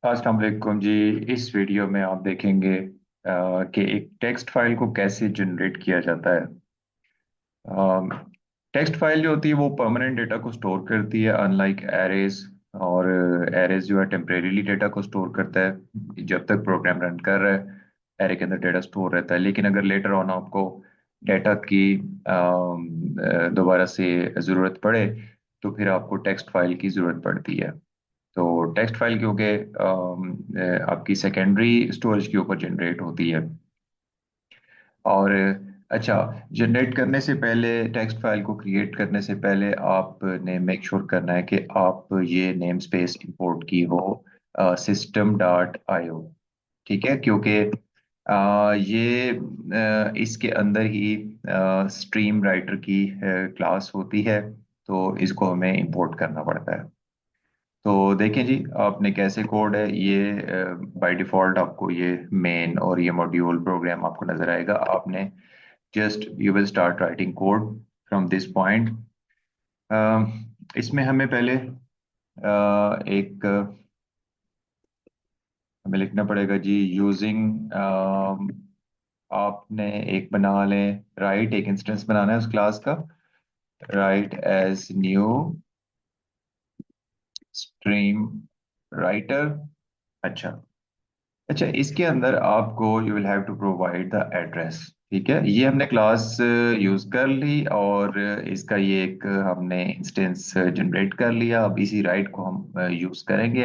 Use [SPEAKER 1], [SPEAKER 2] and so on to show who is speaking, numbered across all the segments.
[SPEAKER 1] अस्सलाम वालेकुम जी। इस वीडियो में आप देखेंगे कि एक टेक्स्ट फाइल को कैसे जनरेट किया जाता है। टेक्स्ट फाइल जो होती है वो परमानेंट डेटा को स्टोर करती है, अनलाइक एरेज। और एरेज जो है टेम्परेरीली डेटा को स्टोर करता है जब तक प्रोग्राम रन कर रहा है। एरे के अंदर डेटा स्टोर रहता है, लेकिन अगर लेटर ऑन आपको डेटा की दोबारा से ज़रूरत पड़े तो फिर आपको टेक्स्ट फाइल की ज़रूरत पड़ती है। तो टेक्स्ट फाइल क्योंकि आपकी सेकेंडरी स्टोरेज के ऊपर जनरेट होती है। और अच्छा, जनरेट करने से पहले, टेक्स्ट फाइल को क्रिएट करने से पहले आपने मेक श्योर करना है कि आप ये नेम स्पेस इंपोर्ट की हो सिस्टम डॉट आईओ। ठीक है, क्योंकि ये इसके अंदर ही स्ट्रीम राइटर की क्लास होती है, तो इसको हमें इंपोर्ट करना पड़ता है। तो देखें जी, आपने कैसे कोड है ये। बाय डिफॉल्ट आपको ये मेन और ये मॉड्यूल प्रोग्राम आपको नजर आएगा। आपने just you will start writing code from this point. इसमें हमें पहले एक हमें लिखना पड़ेगा जी, यूजिंग आपने एक बना लें, राइट एक इंस्टेंस बनाना है उस क्लास का। Right as new stream writer. अच्छा, अच्छा, इसके अंदर आपको you will have to provide the address. ठीक है, ये हमने क्लास यूज कर ली और इसका ये एक हमने इंस्टेंस जनरेट कर लिया। अब इसी राइट को हम यूज करेंगे।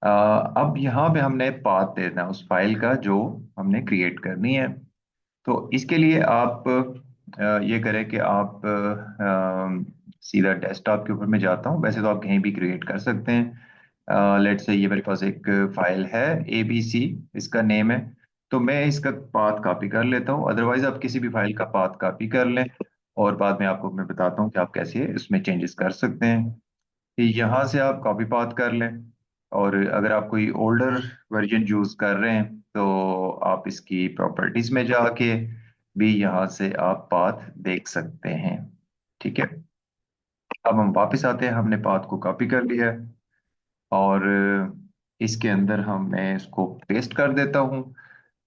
[SPEAKER 1] अब यहाँ पे हमने पाथ देना है उस फाइल का जो हमने क्रिएट करनी है। तो इसके लिए आप ये करें कि आप सीधा डेस्कटॉप के ऊपर मैं जाता हूँ। वैसे तो आप कहीं भी क्रिएट कर सकते हैं। लेट से ये मेरे पास एक फाइल है, ABC इसका नेम है। तो मैं इसका पाथ कॉपी कर लेता हूँ, अदरवाइज आप किसी भी फाइल का पाथ कॉपी कर लें और बाद में आपको मैं बताता हूँ कि आप कैसे इसमें चेंजेस कर सकते हैं। यहाँ से आप कॉपी पाथ कर लें। और अगर आप कोई ओल्डर वर्जन यूज कर रहे हैं तो आप इसकी प्रॉपर्टीज में जाके भी यहाँ से आप पाथ देख सकते हैं। ठीक है, अब हम वापस आते हैं, हमने पाथ को कॉपी कर लिया है और इसके अंदर हम मैं इसको पेस्ट कर देता हूँ।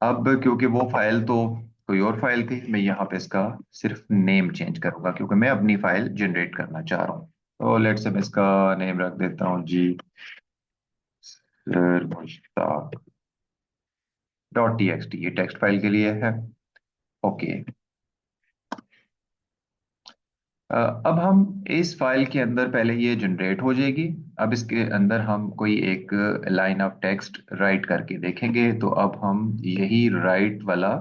[SPEAKER 1] अब क्योंकि वो फाइल तो कोई और फाइल थी, मैं यहाँ पे इसका सिर्फ नेम चेंज करूंगा क्योंकि मैं अपनी फाइल जनरेट करना चाह रहा हूँ। तो लेट्स से मैं इसका नेम रख देता हूँ जी, sir Mushtaq dot T X T. ये टेक्स्ट फाइल के लिए है। ओके। अब हम इस फाइल के अंदर, पहले ये जनरेट हो जाएगी। अब इसके अंदर हम कोई एक लाइन ऑफ टेक्स्ट राइट करके देखेंगे। तो अब हम यही राइट वाला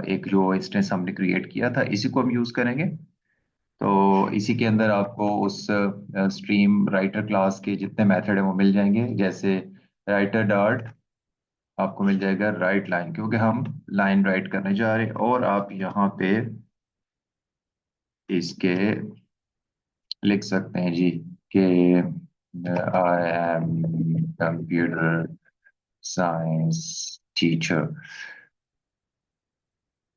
[SPEAKER 1] एक जो इंस्टेंस हमने क्रिएट किया था इसी को हम यूज करेंगे। तो इसी के अंदर आपको उस स्ट्रीम राइटर क्लास के जितने मेथड है वो मिल जाएंगे, जैसे राइटर डॉट आपको मिल जाएगा राइट लाइन, क्योंकि हम लाइन राइट करने जा रहे हैं। और आप यहाँ पे इसके लिख सकते हैं जी कि आई am computer science teacher.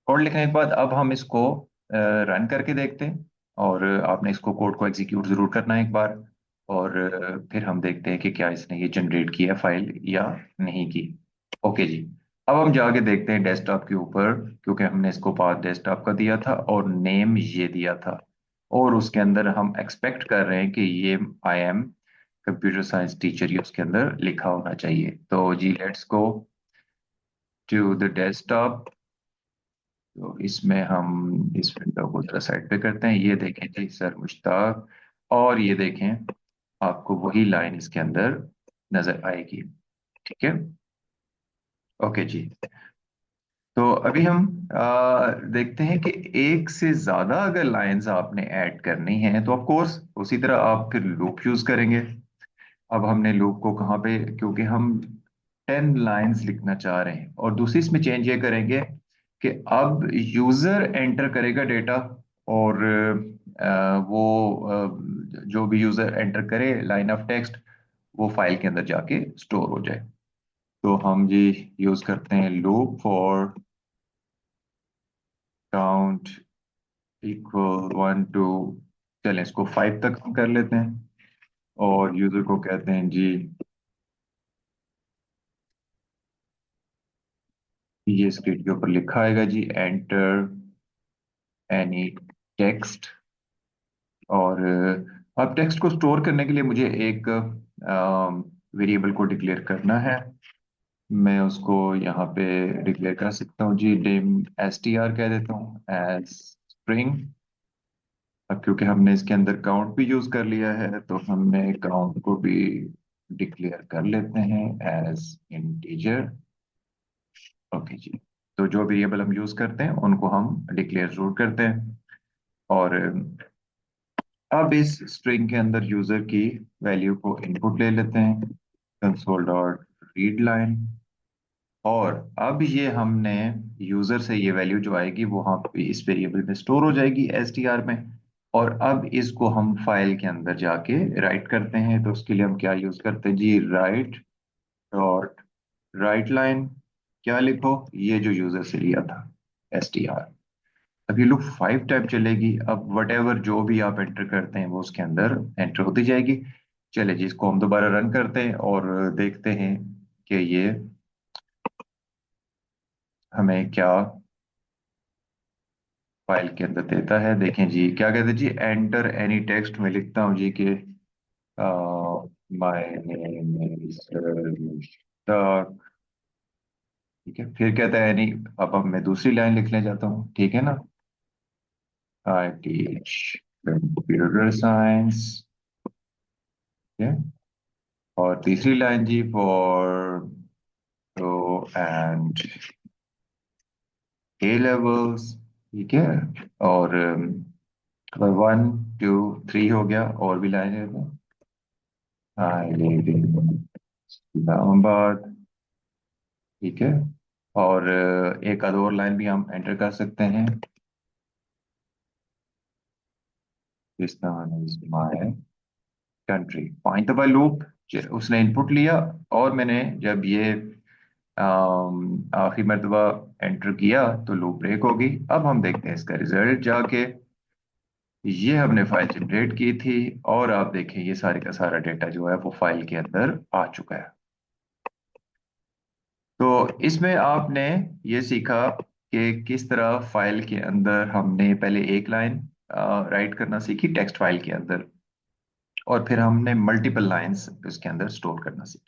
[SPEAKER 1] Code लिखने के बाद अब हम इसको रन करके देखते हैं। और आपने इसको कोड को एग्जीक्यूट जरूर करना है एक बार। और फिर हम देखते हैं कि क्या इसने ये जनरेट किया फाइल या नहीं की। ओके जी, अब हम जाके देखते हैं डेस्कटॉप के ऊपर, क्योंकि हमने इसको पाथ डेस्कटॉप का दिया था और नेम ये दिया था। और उसके अंदर हम एक्सपेक्ट कर रहे हैं कि ये I am computer science teacher ये उसके अंदर लिखा होना चाहिए। तो जी let's go to the desktop. तो इसमें हम इस विंडो को जरा साइड पे करते हैं। ये देखें जी, सर मुश्ताक। और ये देखें, आपको वही लाइन इसके अंदर नजर आएगी। ठीक है, ओके जी। तो अभी हम देखते हैं कि एक से ज्यादा अगर लाइंस आपने ऐड करनी है तो ऑफ कोर्स उसी तरह आप फिर लूप यूज करेंगे। अब हमने लूप को कहाँ पे, क्योंकि हम 10 लाइंस लिखना चाह रहे हैं। और दूसरी इसमें चेंज ये करेंगे कि अब यूजर एंटर करेगा डेटा। और वो जो भी यूजर एंटर करे लाइन ऑफ टेक्स्ट, वो फाइल के अंदर जाके स्टोर हो जाए। तो हम जी यूज करते हैं loop for count equal 1 to, चलें इसको 5 तक हम कर लेते हैं। और यूजर को कहते हैं जी ये स्क्रीन के ऊपर लिखा आएगा जी, एंटर एनी टेक्स्ट। और अब टेक्स्ट को स्टोर करने के लिए मुझे एक वेरिएबल को डिक्लेयर करना है। मैं उसको यहाँ पे डिक्लेयर कर सकता हूँ जी, डिम str कह देता हूँ एज स्ट्रिंग। अब क्योंकि हमने इसके अंदर काउंट भी यूज कर लिया है तो हमने काउंट को भी डिक्लेयर कर लेते हैं एज इंटीजर। ओके जी। तो जो वेरिएबल हम यूज करते हैं उनको हम डिक्लेयर जरूर करते हैं। और अब इस स्ट्रिंग के अंदर यूजर की वैल्यू को इनपुट ले लेते हैं, कंसोल डॉट रीड लाइन। और अब ये हमने यूजर से ये वैल्यू जो आएगी वो वहाँ पे इस वेरिएबल में स्टोर हो जाएगी str में। और अब इसको हम फाइल के अंदर जाके राइट करते हैं। तो उसके लिए हम क्या यूज करते हैं जी, राइट डॉट राइट लाइन। क्या लिखो, ये जो यूजर से लिया था str। अब ये लूप 5 टाइम चलेगी। अब वट एवर जो भी आप एंटर करते हैं वो उसके अंदर एंटर होती जाएगी। चले जी, इसको हम दोबारा रन करते हैं और देखते हैं कि ये हमें क्या फाइल के अंदर देता है। देखें जी, क्या कहते हैं जी, एंटर एनी टेक्स्ट में लिखता हूँ जी कि माय नेम इज मुश्ताक। ठीक है, फिर कहता है एनी। अब मैं दूसरी लाइन लिखने जाता हूँ, ठीक है ना, आई टीच कंप्यूटर साइंस। और तीसरी लाइन जी, फॉर तो एंड ए लेवल्स। ठीक है। और 1 2 3 हो गया, और भी लाइन है तो आई लिव इन इस्लामाबाद। ठीक है। और एक आध और लाइन भी हम एंटर कर सकते हैं, पाकिस्तान इज माय कंट्री। 5 दफा लूप उसने इनपुट लिया। और मैंने जब ये आखिरी मरतबा एंटर किया तो लूप ब्रेक होगी। अब हम देखते हैं इसका रिजल्ट जाके। ये हमने फाइल जनरेट की थी और आप देखें ये सारे का सारा डेटा जो है वो फाइल के अंदर आ चुका है। तो इसमें आपने ये सीखा कि किस तरह फाइल के अंदर हमने पहले एक लाइन राइट करना सीखी टेक्स्ट फाइल के अंदर, और फिर हमने मल्टीपल लाइंस उसके अंदर स्टोर करना सीखा।